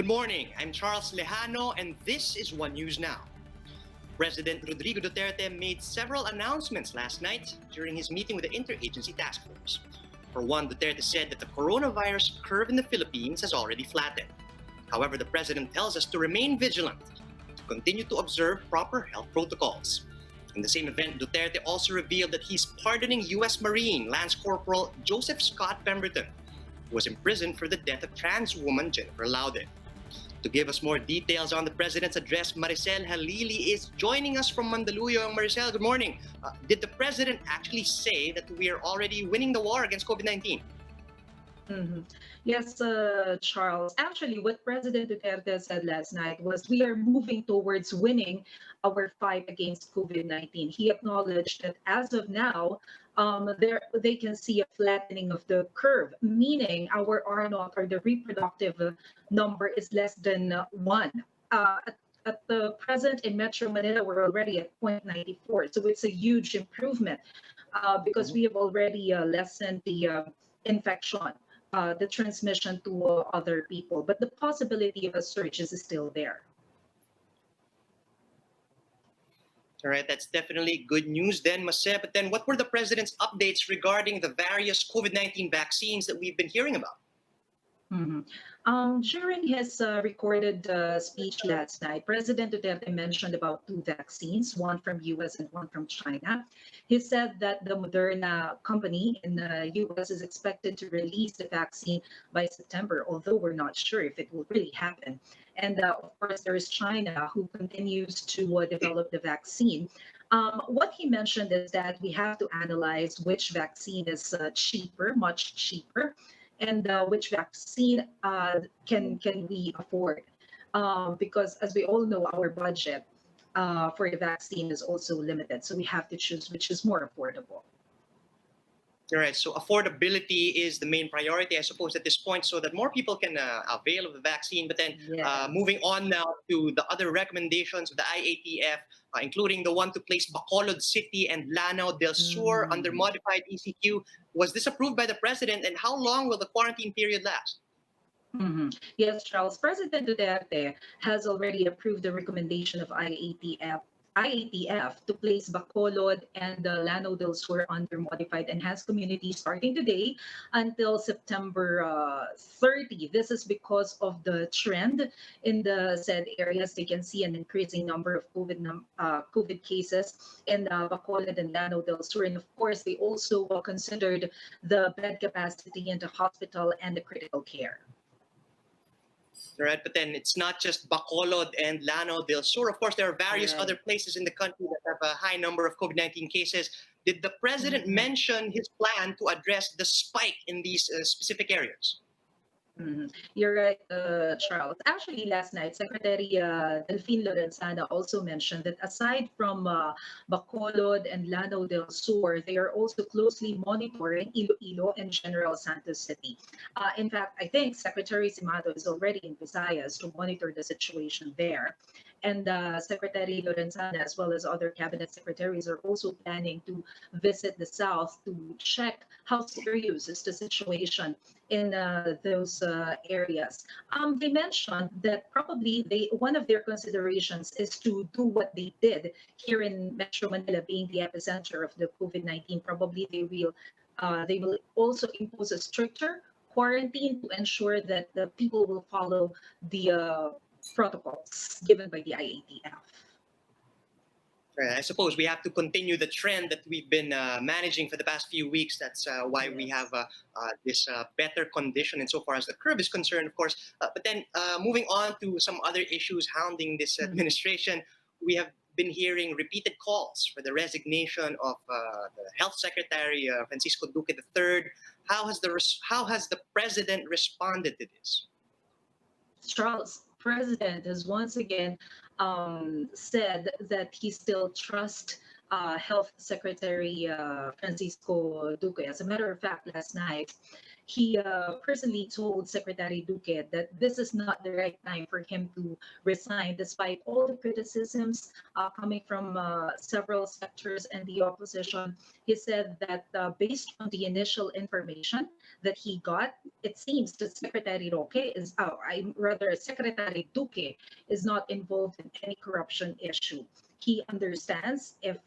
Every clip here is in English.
Good morning, I'm Charles Lejano and this is One News Now. President Rodrigo Duterte made several announcements last night during his meeting with the Interagency Task Force. For one, Duterte said that the coronavirus curve in the Philippines has already flattened. However, the president tells us to remain vigilant, to continue to observe proper health protocols. In the same event, Duterte also revealed that he's pardoning U.S. Marine Lance Corporal Joseph Scott Pemberton, who was imprisoned for the death of trans woman Jennifer Laude. To give us more details on the president's address, Maricel Halili is joining us from Mandaluyong. Maricel, good morning. Did the president actually say that we are already winning the war against COVID-19? Yes, Charles. Actually, what President Duterte said last night was we are moving towards winning our fight against COVID-19. He acknowledged that as of now, they can see a flattening of the curve, meaning our R naught or the reproductive number is less than 1. At the present in Metro Manila, we're already at 0.94. So it's a huge improvement because we have already lessened the infection, the transmission to other people. But the possibility of a surge is still there. All right, that's definitely good news then, Mase. But then what were the president's updates regarding the various COVID-19 vaccines that we've been hearing about? During his recorded speech last night, President Duterte mentioned about 2 vaccines, one from US and one from China. He said that the Moderna company in the US is expected to release the vaccine by September, although we're not sure if it will really happen. And of course, there is China who continues to develop the vaccine. What he mentioned is that we have to analyze which vaccine is cheaper, much cheaper, and which vaccine can we afford? Because as we all know, our budget for the vaccine is also limited. So we have to choose which is more affordable. All right, so affordability is the main priority, I suppose, at this point, so that more people can avail of the vaccine. But then moving on now to the other recommendations of the IATF, including the one to place Bacolod City and Lanao del Sur under modified ECQ, was this approved by the president, and how long will the quarantine period last? Yes, Charles. President Duterte has already approved the recommendation of IATF to place Bacolod and Lanao del Sur under modified enhanced community starting today until September 30. This is because of the trend in the said areas. They can see an increasing number of COVID cases in Bacolod and Lanao del Sur. And of course, they also considered the bed capacity in the hospital and the critical care. Right, but then it's not just Bacolod and Lanao del Sur. Of course, there are various other places in the country that have a high number of COVID-19 cases. Did the president mention his plan to address the spike in these specific areas? You're right, Charles. Actually, last night, Secretary Delphine Lorenzana also mentioned that aside from Bacolod and Lanao del Sur, they are also closely monitoring Iloilo and General Santos City. In fact, I think Secretary Simato is already in Visayas to monitor the situation there. And Secretary Lorenzana, as well as other cabinet secretaries, are also planning to visit the South to check how serious is the situation in those areas. They mentioned that probably one of their considerations is to do what they did here in Metro Manila, being the epicenter of the COVID-19. Probably they will also impose a stricter quarantine to ensure that the people will follow the protocols given by the IATF. I suppose we have to continue the trend that we've been managing for the past few weeks. That's why we have this better condition insofar as the curve is concerned, of course. But then moving on to some other issues hounding this administration, we have been hearing repeated calls for the resignation of the Health Secretary, Francisco Duque III. How has the president responded to this? Charles, president has once again said that he still trusts Health Secretary Francisco Duque. As a matter of fact, last night, he personally told Secretary Duque that this is not the right time for him to resign, despite all the criticisms coming from several sectors and the opposition. He said that based on the initial information that he got, it seems that Secretary Roque is, I'm rather Secretary Duque is not involved in any corruption issue. He understands if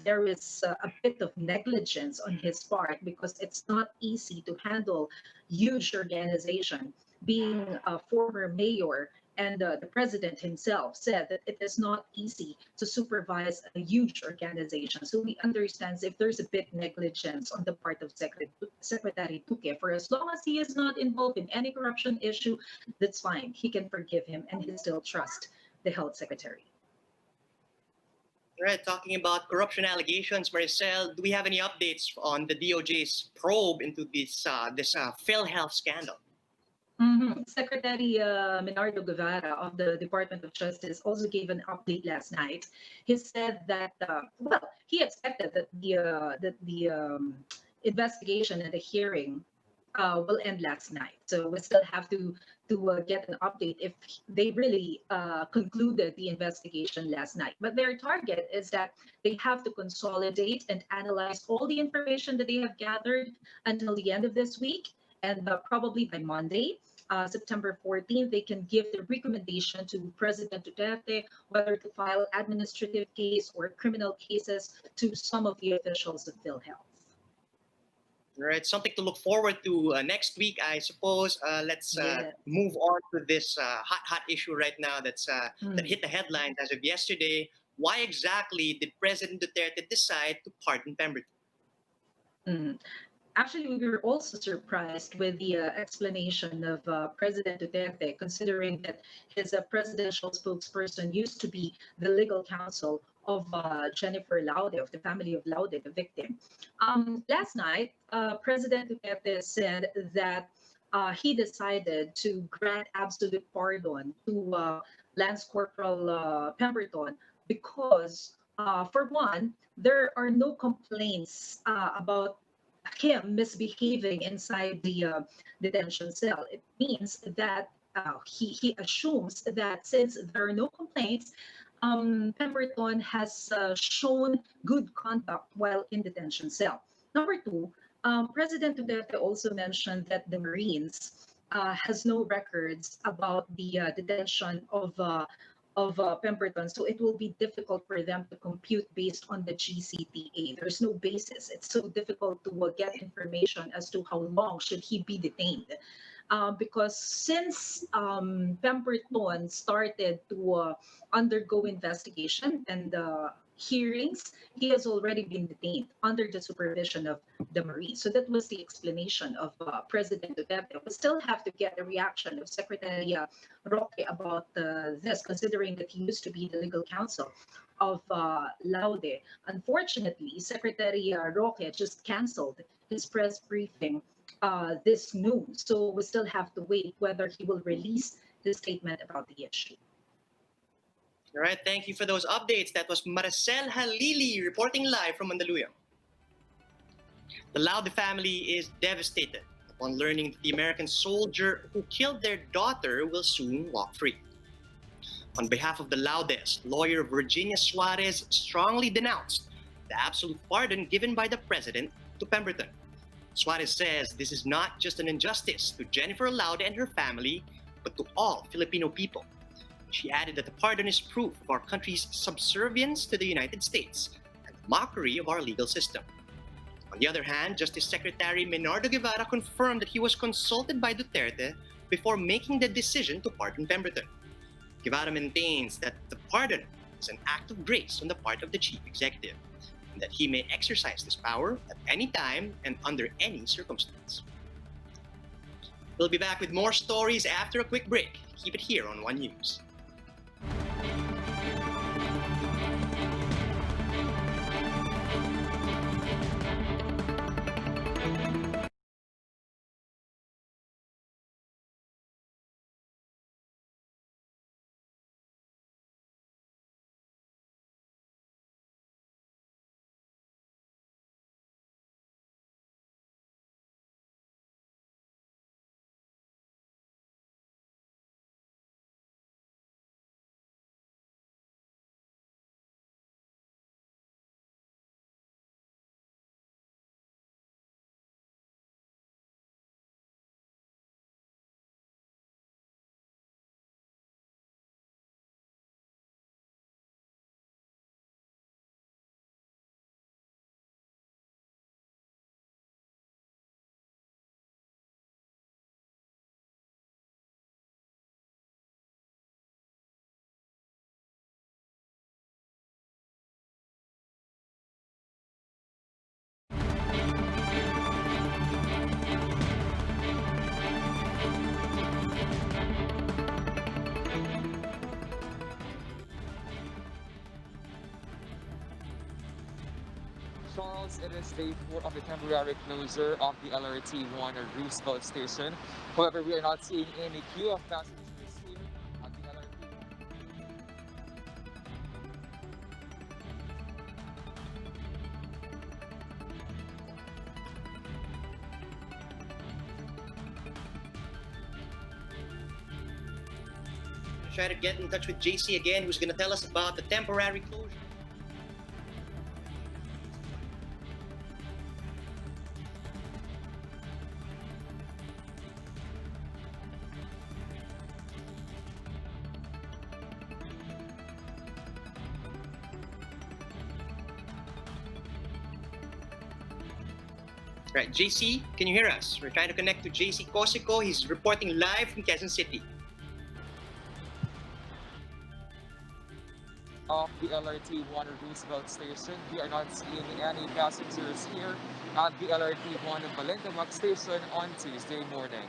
there is a bit of negligence on his part, because it's not easy to handle huge organization. Being a former mayor, and the president himself said that it is not easy to supervise a huge organization. So he understands if there's a bit negligence on the part of Secretary Duque, for as long as he is not involved in any corruption issue, that's fine. He can forgive him, and he still trust the health secretary. Right, talking about corruption allegations, Maricel, do we have any updates on the DOJ's probe into this PhilHealth scandal? Secretary Menardo Guevara of the Department of Justice also gave an update last night. He said that, well, he expected that the investigation and the hearing will end last night. So we still have to get an update if they really concluded the investigation last night. But their target is that they have to consolidate and analyze all the information that they have gathered until the end of this week, and probably by Monday, September 14th, they can give the recommendation to President Duterte whether to file administrative case or criminal cases to some of the officials of PhilHealth. All right, something to look forward to next week, I suppose. Let's move on to this hot issue right now that hit the headlines as of yesterday. Why exactly did President Duterte decide to pardon Pemberton? Actually, we were also surprised with the explanation of President Duterte, considering that his presidential spokesperson used to be the legal counsel of Jennifer Laude, of the family of Laude, the victim. Last night, President Duterte said that he decided to grant absolute pardon to Lance Corporal Pemberton because, for one, there are no complaints about him misbehaving inside the detention cell. It means that he assumes that since there are no complaints, Pemberton has shown good conduct while in detention cell. Number two, President Duterte also mentioned that the Marines has no records about the detention of Pemberton, so it will be difficult for them to compute based on the GCTA. There's no basis. It's so difficult to get information as to how long should he be detained. Because since Pemberton started to undergo investigation and hearings, he has already been detained under the supervision of the Marines. So that was the explanation of President Duterte. We still have to get the reaction of Secretary Roque about this, considering that he used to be the legal counsel of Laude. Unfortunately, Secretary Roque just canceled his press briefing this noon. So we still have to wait whether he will release the statement about the issue. All right, thank you for those updates. That was Maricel Halili reporting live from Mandaluyong. The Laude family is devastated upon learning that the American soldier who killed their daughter will soon walk free. On behalf of the Laudes, lawyer Virginia Suarez strongly denounced the absolute pardon given by the president to Pemberton. Suarez says this is not just an injustice to Jennifer Laude and her family, but to all Filipino people. She added that the pardon is proof of our country's subservience to the United States and the mockery of our legal system. On the other hand, Justice Secretary Menardo Guevara confirmed that he was consulted by Duterte before making the decision to pardon Pemberton. Guevara maintains that the pardon is an act of grace on the part of the chief executive, and that he may exercise this power at any time and under any circumstance. We'll be back with more stories after a quick break. Keep it here on One News. Charles, it is day 4 of the temporary closure of the LRT-1 Roosevelt Station. However, we are not seeing any queue of passengers here at the LRT. Try to get in touch with JC again, who's going to tell us about the temporary closure. Right, JC, can you hear us? We're trying to connect to JC Cosico. He's reporting live from Quezon City. Of the LRT-1 Roosevelt Station, we are not seeing any passengers here at the LRT-1 Balintawak Station on Tuesday morning.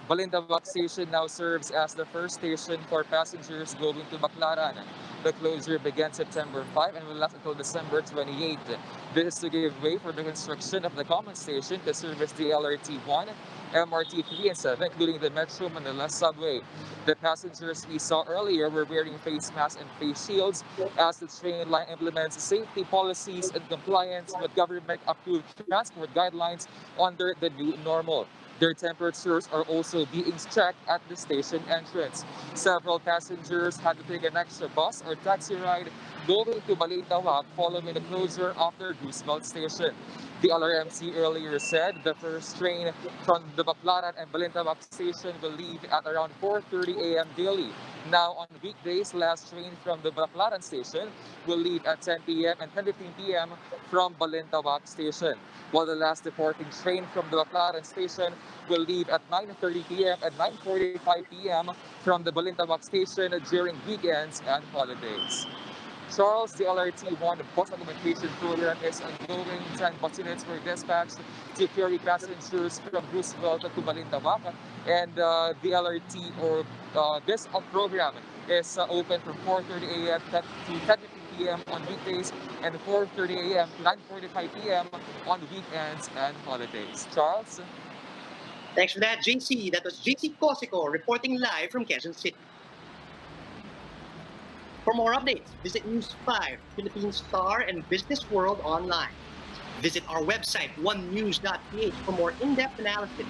Balintawak Station now serves as the first station for passengers going to Baclaran. The closure began September 5 and will last until December 28. This is to give way for the construction of the common station to service the LRT-1, MRT-3 and 7, including the Metro Manila subway. The passengers we saw earlier were wearing face masks and face shields as the train line implements safety policies and compliance with government-approved transport guidelines under the new normal. Their temperatures are also being checked at the station entrance. Several passengers had to take an extra bus or taxi ride going to Balintawak following the closure of the Roosevelt Station. The LRMC earlier said the first train from the Baclaran and Balintawak Station will leave at around 4:30 a.m. daily. Now, on weekdays, last train from the Baclaran Station will leave at 10 p.m. and 10:15 p.m. from Balintawak Station, while the last departing train from the Baclaran Station will leave at 9:30 p.m. and 9:45 p.m. from the Balintawak Station during weekends and holidays. Charles, the LRT-1 bus augmentation program is ongoing. 10 bus units were dispatched to carry passengers from Roosevelt to Balintawak. And the LRT or this program is open from 4:30 a.m. to 10:15 p.m. on weekdays and 4:30 a.m. to 9:45 p.m. on weekends and holidays. Charles? Thanks for that, JC. That was JC Cosico reporting live from Quezon City. For more updates, visit News 5, Philippine Star, and Business World online. Visit our website, onenews.ph, for more in-depth analysis.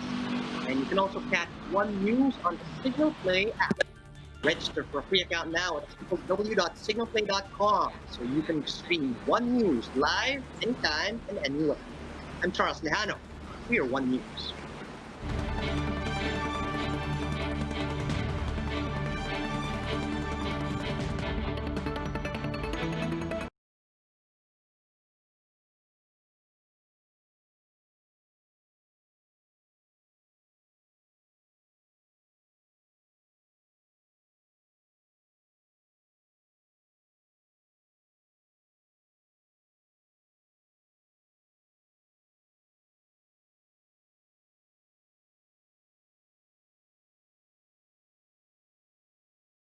And you can also catch One News on the Signal Play app. Register for a free account now at www.signalplay.com so you can stream One News live, anytime, and anywhere. I'm Charles Lejano. We are One News.